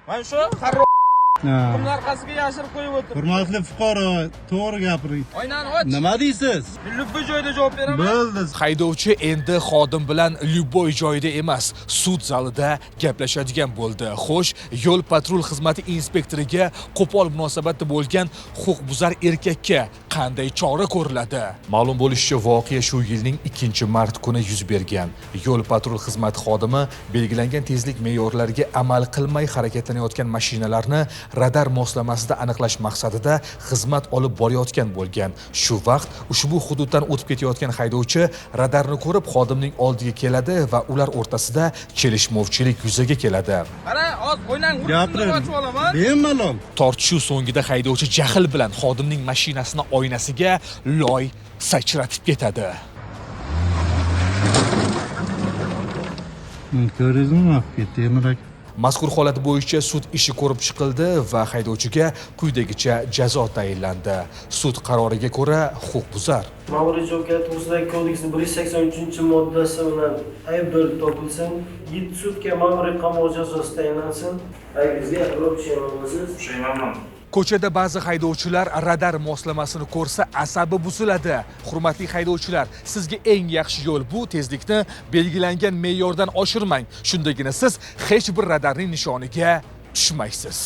Mana shu qumlar orqasiga yashirib qo'yib o'tiribdi. Hurmatli fuqaro, to'g'ri gapiring. Oynani och. Nima deysiz? Любой joyda javob beraman. Bo'ldi. Haydovchi endi xodim bilan Lyuboy joyida emas, sud zalida gaplashadigan bo'ldi. Xo'sh, yo'l patrul xizmati inspektoriga qo'pol munosabatda bo'lgan huquqbuzar erkakka qanday chora ko'riladi? Ma'lum bo'lishicha, voqea shu yilning 2-mart kuni yuz bergan. Yo'l patrul xizmati xodimi belgilangan tezlik me'yorlariga amal qilmay harakatlanayotgan mashinalarni radar moslamasida aniqlash maqsadida xizmat olib borayotgan bo'lgan. Shu vaqt ushbu hududdan o'tib ketayotgan haydovchi radarni ko'rib xodimning oldiga keladi va ular o'rtasida kelishmovchilik yuzaga keladi. Qara, hozir o'ynang, Gapiring. ochib olaman. Bemalol. Tortishuv so'ngida haydovchi jahl bilan xodimning mashinasini oynasiga loy sachratib ketadi. Ko'rdingizmi? Temir aka. Mazkur holat bo'yicha sud ishi ko'rib chiqildi va haydovchiga quyidagicha jazo tayinlandi. Sud qaroriga ko'ra huquqbuzar Ma'muriy javobgarlik to'g'risidagi kodeksning 183-moddasi bilan aybdor topilsin, 7 sutka ma'muriy qamoq jazosi tayinlansin. Aybingizga aybdor pushaymonmisiz? Pushaymonman. Ko'chada ba'zi haydovchilar radar moslamasini ko'rsa asabi buziladi. Hurmatli haydovchilar, sizga eng yaxshi yo'l bu tezlikni belgilangan me'yordan oshirmang. Shundagina siz hech bir radarning nishoniga tushmaysiz.